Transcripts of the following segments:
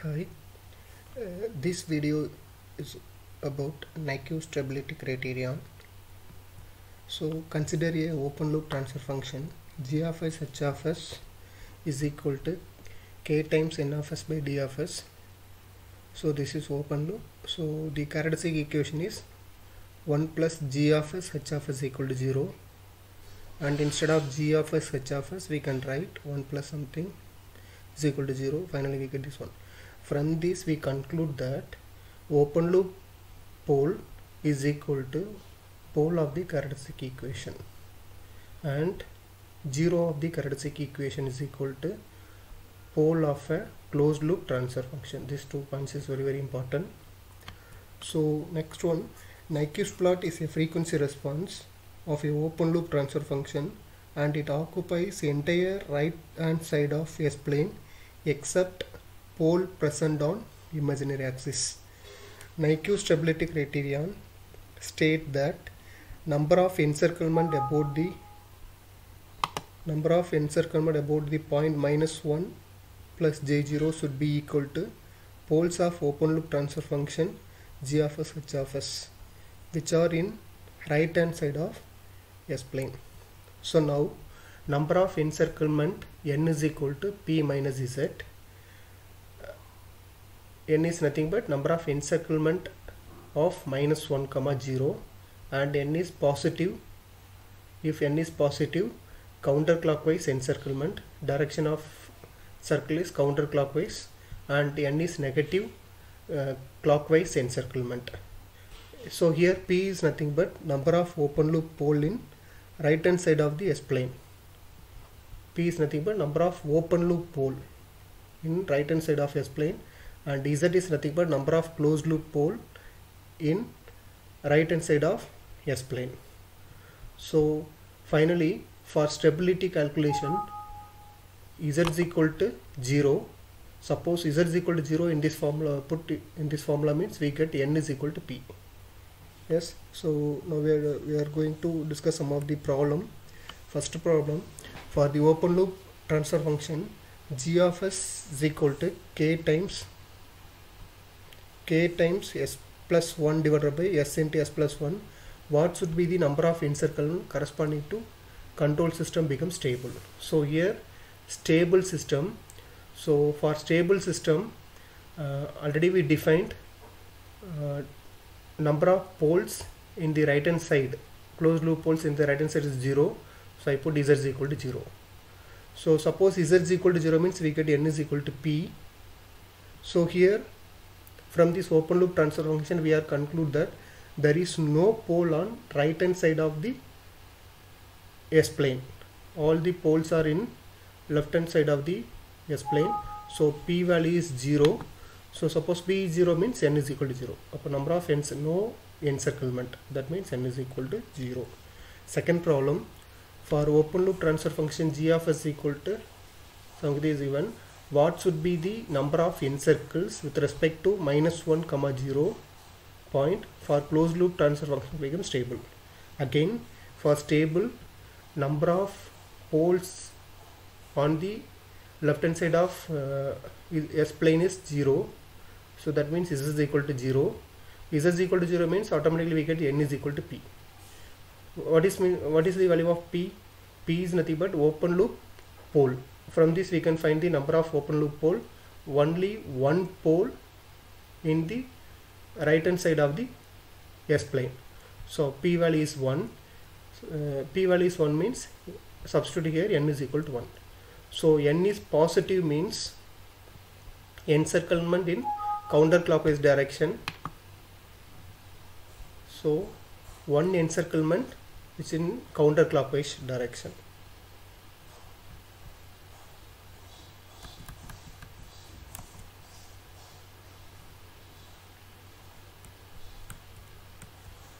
Hi, this video is about NIQ stability criterion. So consider a open loop transfer function g of s h of s is equal to k times n of s by d of s. So this is open loop. So the characteristic equation is 1 plus g of s h of s equal to 0, and instead of g of s h of s we can write 1 plus something is equal to 0. Finally we get this one. From this we conclude that open loop pole is equal to pole of the characteristic equation, and 0 of the characteristic equation is equal to pole of a closed loop transfer function. These 2 points is very important. So next one, Nyquist plot is a frequency response of a open loop transfer function, and it occupies the entire right hand side of S plane except pole present on imaginary axis. NIQ stability criterion state that number of encirclement about the point -1 plus j0 should be equal to poles of open loop transfer function g of s h of s, which are in right hand side of S plane. So now number of encirclement n is equal to p minus z. N is nothing but number of encirclement of -1 comma 0, and n is positive. If n is positive, counterclockwise encirclement, direction of circle is counterclockwise, and n is negative, clockwise encirclement. So here p is nothing but number of open loop pole in right hand side of the S plane. P is nothing but number of open loop pole in right hand side of S plane, and z is nothing but number of closed loop pole in right hand side of S plane. So finally, for stability calculation, z is equal to 0. Suppose z is equal to 0 in this formula, put in this formula means we get n is equal to p. Yes, so now we are going to discuss some of the problem. First problem, for the open loop transfer function g of s is equal to k times s plus 1 divided by s into s plus 1, what should be the number of encirclement corresponding to control system becomes stable. So here stable system. So for stable system, already we defined number of poles in the right hand side, closed loop poles in the right hand side is 0. So I put z is equal to 0. So suppose z is equal to 0 means we get n is equal to p. So here from this open loop transfer function we are conclude that there is no pole on right hand side of the S plane. All the poles are in left hand side of the S plane. So p value is 0. So suppose p is 0 means n is equal to 0. Upon number of n's, no encirclement, that means n is equal to 0. Second problem, for open loop transfer function g of s equal to something is given, what should be the number of encircles with respect to -1 comma 0 point for closed loop transfer function becomes stable. Again, for stable, number of poles on the left hand side of S plane is 0. So that means z is equal to 0. Z is equal to 0 means automatically we get n is equal to p. What is the value of p? P is nothing but open loop pole. From this we can find the number of open loop pole. Only one pole in the right hand side of the S plane. So p value is 1. P value is 1 means substitute here n is equal to 1. So n is positive means encirclement in counterclockwise direction. So one encirclement is in counterclockwise direction.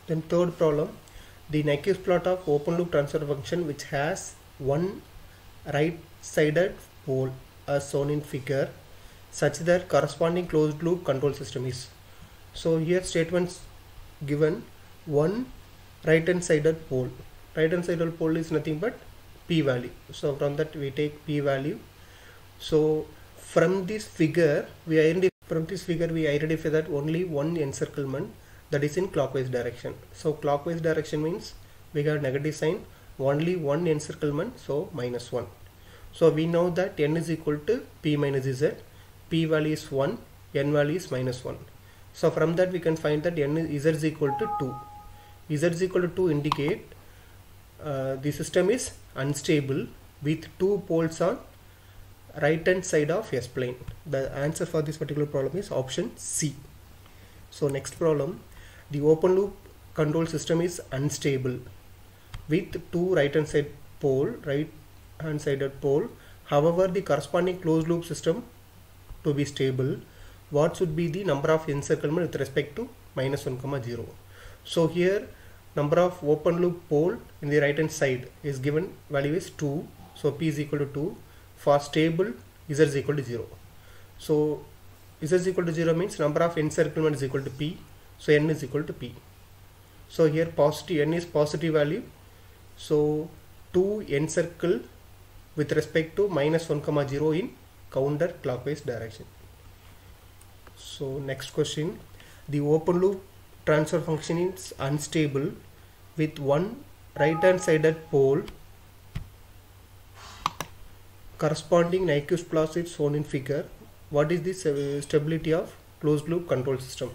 Then third problem, the Nyquist plot of open loop transfer function which has one right sided pole as shown in figure, such that corresponding closed loop control system is. So here statements given one right hand sided pole. Right hand sided pole is nothing but p value. So from that we take p value. So from this figure we identify that only one encirclement, that is in clockwise direction. So clockwise direction means we have negative sign, only one encirclement, so -1. So we know that n is equal to p minus z, p value is 1, n value is -1. So from that we can find that z is equal to 2. Z is equal to 2 indicate the system is unstable with 2 poles on right hand side of S plane. The answer for this particular problem is option C. So next problem, the open loop control system is unstable with 2 right hand sided pole. However, the corresponding closed loop system to be stable, what should be the number of encirclement with respect to -1, 0? So here number of open loop pole in the right hand side is given, value is 2, so p is equal to 2. For stable, z is equal to 0. So z is equal to 0 means number of encirclement is equal to p, so n is equal to p. So here positive, n is positive value, so 2 encircle with respect to -1, 0 in counter clockwise direction. So next question, the open loop transfer function is unstable with one right hand sided pole. Corresponding Nyquist plot is shown in figure. What is the stability of closed loop control system?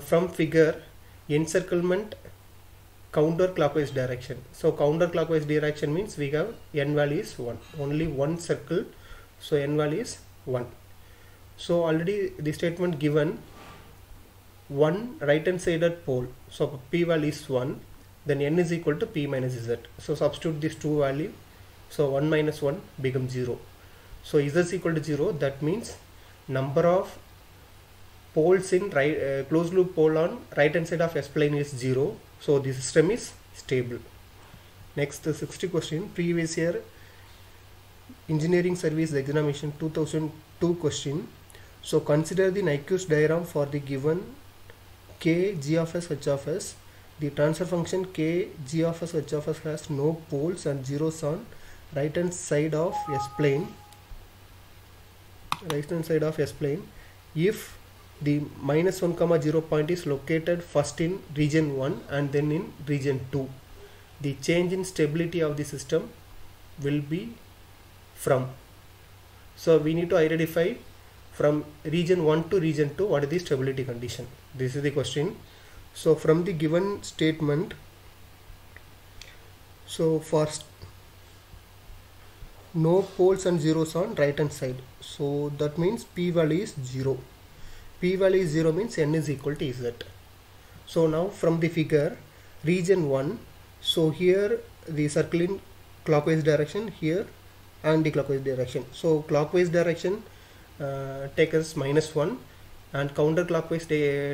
From figure, encirclement counterclockwise direction. So counterclockwise direction means we have n value is 1, only one circle, so n value is 1. So already the statement given one right hand sided pole, so p value is 1, then n is equal to p minus z. So substitute these two value, so 1 minus 1 becomes 0. So z is equal to 0, that means number of poles in closed loop pole on right hand side of S plane is 0, so the system is stable. Next, the 60 question, previous year engineering service examination 2002 question. So consider the Nyquist diagram for the given k g of s h of s. The transfer function k g of s h of s has no poles and zeros on right hand side of S plane. If the -1, 0 point is located first in region 1 and then in region 2, the change in stability of the system will be from. So we need to identify from region 1 to region 2 what is the stability condition. This is the question. So from the given statement, so first no poles and zeros on right hand side, so that means p value is 0. P value is 0 means n is equal to z. So now from the figure, region 1, so here the circle in clockwise direction, here anti-clockwise direction. So clockwise direction take as -1 and counterclockwise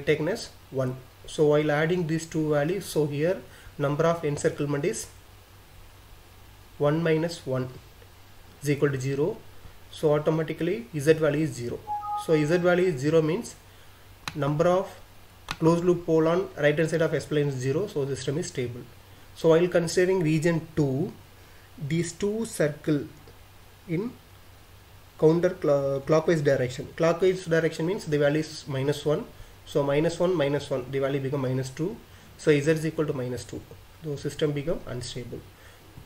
taken as 1. So while adding these two values, so here number of encirclement is 1 minus 1 is equal to 0. So automatically z value is 0. So z value is 0 means number of closed loop pole on right hand side of S plane is 0, so the system is stable. So while considering region 2, these two circle in clockwise direction. Clockwise direction means the value is -1, so -1, the value become -2, so z is equal to -2, the system become unstable.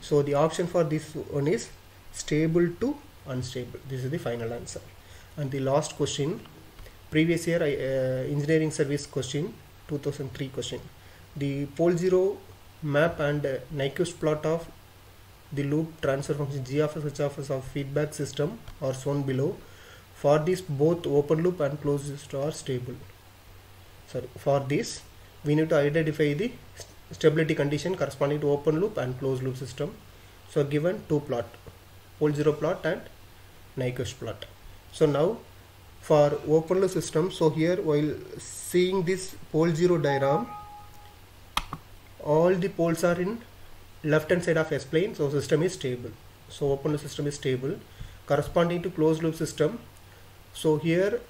So the option for this one is stable to unstable. This is the final answer. And the last question, previous year engineering service question 2003 question, the pole zero map and Nyquist plot of the loop transfer function g of s h of s of feedback system are shown below. For this both open loop and closed loop are stable. For this we need to identify the stability condition corresponding to open loop and closed loop system. So given two plot, pole zero plot and Nyquist plot. So now for open loop system, so here while seeing this pole zero diagram, all the poles are in left hand side of S plane, so system is stable. So open loop system is stable. Corresponding to closed loop system, so here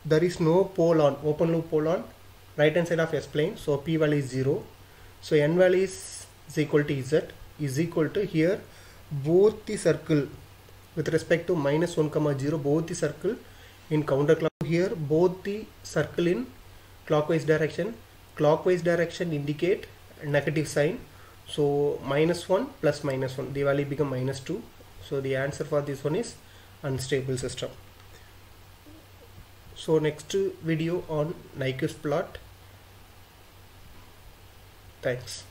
there is no pole on open loop pole on right hand side of S plane, so p value is 0. So n value is equal to z is equal to, here both the circle with respect to minus 1 comma 0, both the circle in counterclockwise. Here both the circle in clockwise direction indicate negative sign, so minus 1 plus minus 1, the value become minus 2. So the answer for this one is unstable system. So next video on Nyquist plot. Thanks.